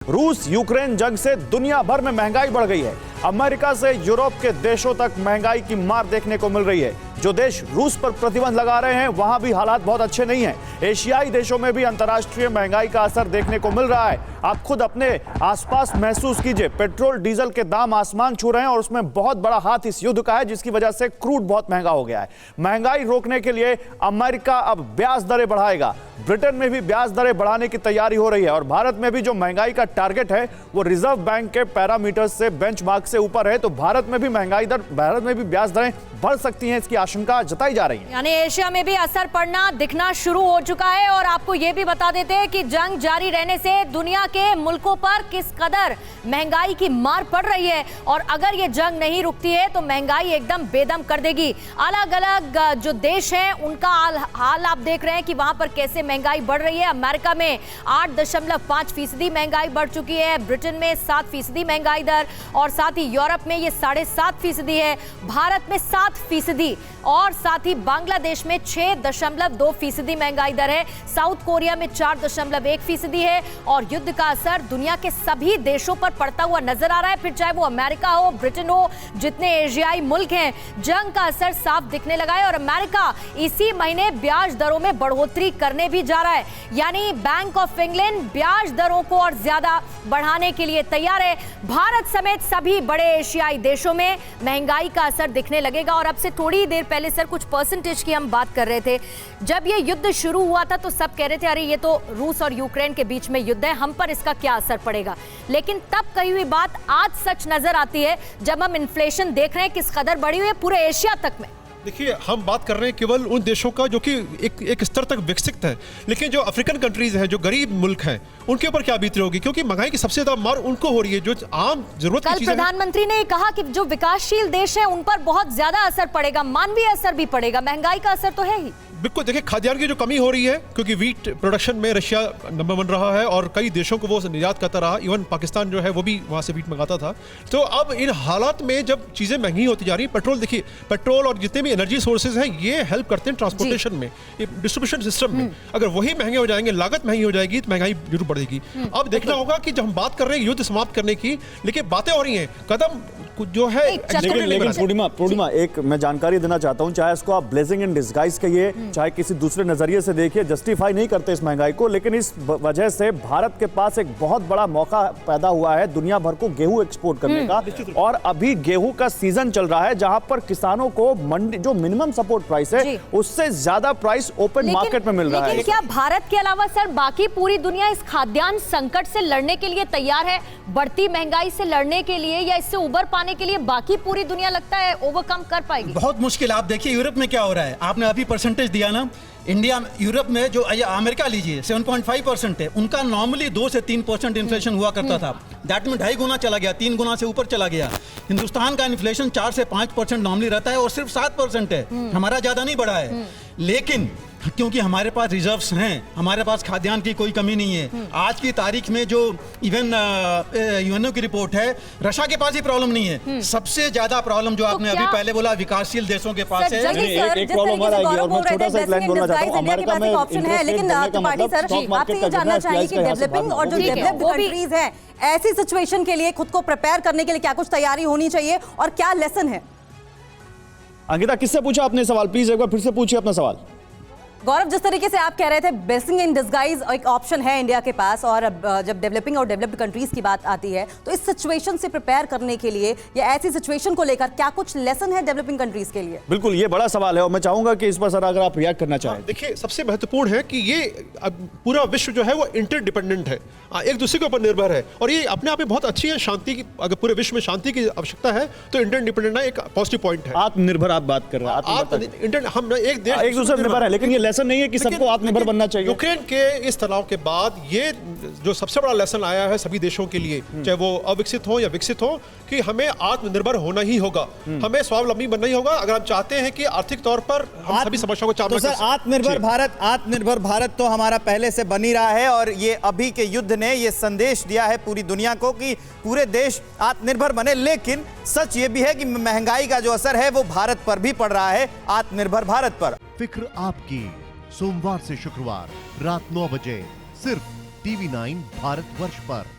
रूस यूक्रेन जंग से दुनिया भर में महंगाई बढ़ गई है। अमेरिका से यूरोप के देशों तक महंगाई की मार देखने को मिल रही है। जो देश रूस पर प्रतिबंध लगा रहे हैं वहां भी हालात बहुत अच्छे नहीं हैं। एशियाई देशों में भी अंतर्राष्ट्रीय महंगाई का असर देखने को मिल रहा है। आप खुद अपने आसपास महसूस कीजिए, पेट्रोल डीजल के दाम आसमान छू रहे हैं और उसमें बहुत बड़ा हाथ इस युद्ध का है, जिसकी वजह से क्रूड बहुत महंगा हो गया है। महंगाई रोकने के लिए अमेरिका अब ब्याज दरें बढ़ाएगा। ब्रिटेन में भी ब्याज दरें बढ़ाने की तैयारी हो रही है और भारत में भी जो महंगाई का टारगेट है वो रिजर्व बैंक के पैरामीटर्स से बेंचमार्क से ऊपर है। तो भारत में भी भारत में भी ब्याज दरें बढ़ सकती हैं, इसकी आशंका जताई जा रही है। यानी एशिया में भी असर पड़ना दिखना शुरू हो चुका है। और आपको यह भी बता देते हैं कि जंग जारी रहने से दुनिया के मुल्कों पर किस कदर महंगाई की मार पड़ रही है और अगर ये जंग नहीं रुकती है तो महंगाई एकदम बेदम कर देगी। अलग अलग जो देश हैं उनका हाल आप देख रहे हैं कि वहां पर कैसे महंगाई बढ़ रही है। अमेरिका में 8.5% महंगाई बढ़ चुकी है, ब्रिटेन में 7% महंगाई दर और साथ ही यूरोप में ये 7.5% है, भारत में 7% और साथ ही बांग्लादेश में 6.2% महंगाई दर है, साउथ कोरिया में 4.1% है और युद्ध का असर दुनिया के सभी देशों पर पड़ता हुआ नजर आ रहा है। फिर चाहे वो अमेरिका हो, ब्रिटेन हो, जितने एशियाई मुल्क हैं, जंग का असर साफ दिखने लगा है। और अमेरिका इसी महीने ब्याज दरों में बढ़ोतरी करने भी जा रहा है, यानी बैंक ऑफ इंग्लैंड ब्याज दरों को और ज्यादा बढ़ाने के लिए तैयार है। भारत समेत सभी बड़े एशियाई देशों में महंगाई का असर दिखने लगेगा। और अब से थोड़ी देर पहले सर कुछ परसेंटेज की हम बात कर रहे थे। जब ये युद्ध शुरू हुआ था तो सब कह रहे थे अरे ये तो रूस और यूक्रेन के बीच में युद्ध है, हम पर इसका क्या असर पड़ेगा। लेकिन तब कही हुई बात आज सच नजर आती है जब हम इन्फ्लेशन देख रहे हैं किस कदर बढ़ी हुई है पूरे एशिया तक में। देखिए, हम बात कर रहे हैं केवल उन देशों का जो कि एक स्तर तक विकसित है, लेकिन जो अफ्रीकन कंट्रीज हैं, जो गरीब मुल्क हैं, उनके ऊपर क्या बीत रही होगी, क्योंकि महंगाई की सबसे ज्यादा मार उनको हो रही है। जो आम जरूरत की चीजें, प्रधानमंत्री ने कहा कि जो विकासशील देश हैं उन पर बहुत ज्यादा असर पड़ेगा, मानवीय असर भी पड़ेगा, महंगाई का असर तो है ही। बिल्कुल, देखिए खाद्यान्न की जो कमी हो रही है, क्योंकि वीट प्रोडक्शन में रशिया नंबर 1 रहा है और कई देशों को वो निर्यात करता रहा, इवन पाकिस्तान जो है वो भी वहाँ से वीट मंगाता था। तो अब इन हालात में जब चीज़ें महंगी होती जा रही, पेट्रोल देखिए, पेट्रोल और जितने भी एनर्जी सोर्सेज हैं ये हेल्प करते हैं ट्रांसपोर्टेशन में, डिस्ट्रीब्यूशन सिस्टम में। अगर वही महंगे हो जाएंगे, लागत महंगी हो जाएगी तो महंगाई जरूर बढ़ेगी। अब देखना होगा कि जब हम बात कर रहे हैं युद्ध समाप्त करने की, लेकिन बातें हो रही हैं, कदम जो है। लेकिन पूर्णिमा एक मैं जानकारी देना चाहता हूं, चाहे इसको आप ब्लेसिंग इन डिस्गाइज कहिए, चाहे किसी दूसरे नजरिए से देखिए, जस्टिफाई नहीं करते इस महंगाई को, लेकिन इस वजह से भारत के पास एक बहुत बड़ा मौका पैदा हुआ है दुनिया भर को गेहूं एक्सपोर्ट करने का। और अभी गेहूं का सीजन चल रहा है जहां पर किसानों को मंडी जो मिनिमम सपोर्ट प्राइस है उससे ज्यादा प्राइस ओपन मार्केट में मिल रहा है। लेकिन क्या भारत के अलावा सर बाकी पूरी दुनिया इस खाद्यान्न संकट से लड़ने के लिए तैयार है, बढ़ती महंगाई से लड़ने के लिए, या इससे उबर पाने के लिए बाकी पूरी दुनिया लगता है ओवरकम कर पाएगी? बहुत मुश्किल। आप देखिए यूरोप में क्या हो रहा है, आपने अभी परसेंटेज दिया ना, इंडिया यूरोप में जो अमेरिका लीजिए 7.5% है, उनका नॉर्मली 2 से 3% इन्फ्लेशन हुआ करता था, दैट में 2.5 गुना चला गया, 3 गुना से ऊपर चला गया। हिंदुस्तान का इन्फ्लेशन 4 से 5% नॉर्मली रहता है और सिर्फ 7% है, हमारा ज्यादा नहीं बढ़ा है। लेकिन क्योंकि हमारे पास रिजर्व्स हैं, हमारे पास खाद्यान्न की कोई कमी नहीं है। आज की तारीख में जो इवन यूएनओ की रिपोर्ट है, रशिया के पास ही प्रॉब्लम नहीं है, सबसे ज्यादा प्रॉब्लम जो आपने अभी पहले बोला विकासशील देशों के पास है। एक प्रॉब्लम और आएगी और मैं छोटा सा लाइन बोलना चाहता हूं, अमेरिका में ऑप्शन है, लेकिन त्रिपाठी सर आपसे ये जानना चाहिए कि डेवलपिंग और जो डेवलप्ड कंट्रीज हैं, ऐसी सिचुएशन के लिए खुद को प्रिपेयर करने के लिए क्या कुछ तैयारी होनी चाहिए और क्या लेसन है? अंकिता, किससे पूछा आपने सवाल? प्लीज एक बार फिर से पूछिए अपना सवाल। गौरव, जिस तरीके से आप कह रहे थे ब्लेसिंग इन डिस्गाइज एक ऑप्शन है इंडिया के पास, और जब डेवलपिंग और डेवलप्ड कंट्रीज की बात आती है तो इस सिचुएशन से प्रिपेयर करने के लिए या ऐसी सिचुएशन को लेकर क्या कुछ लेसन है डेवलपिंग कंट्रीज के लिए? बिल्कुल, ये बड़ा सवाल है और मैं चाहूंगा कि इस पर सर अगर आप रिएक्ट करना चाहें। देखिए, सबसे महत्वपूर्ण है कि ये पूरा विश्व जो है वो इंटरडिपेंडेंट है, एक दूसरे के ऊपर निर्भर है और ये अपने आप में बहुत अच्छी है। शांति की, अगर पूरे विश्व में शांति की आवश्यकता है तो इंटरडिपेंडेंट एक पॉजिटिव पॉइंट है। आत्मनिर्भर आप बात कर रहे हैं, हम एक देश एक दूसरे निर्भर है, लेकिन ये लेसन नहीं है कि सबको आत्मनिर्भर बनना चाहिए। यूक्रेन के इस तनाव के बाद ये जो सबसे बड़ा लेसन आया है सभी देशों के लिए, चाहे वो अविकसित हो या विकसित हो, कि हमें आत्मनिर्भर होना ही होगा, हमें स्वावलंबी बनना ही होगा अगर हम चाहते हैं कि आर्थिक तौर पर हम सभी समस्याओं को तो सर आत्मनिर्भर भारत तो हमारा पहले से बन ही रहा है और ये अभी के युद्ध ने ये संदेश दिया है पूरी दुनिया को कि पूरे देश आत्मनिर्भर बने। लेकिन सच ये भी है कि महंगाई का जो असर है वो भारत पर भी पड़ रहा है, आत्मनिर्भर भारत पर। फिक्र आपकी, सोमवार से शुक्रवार रात 9 बजे सिर्फ TV9 भारतवर्ष पर।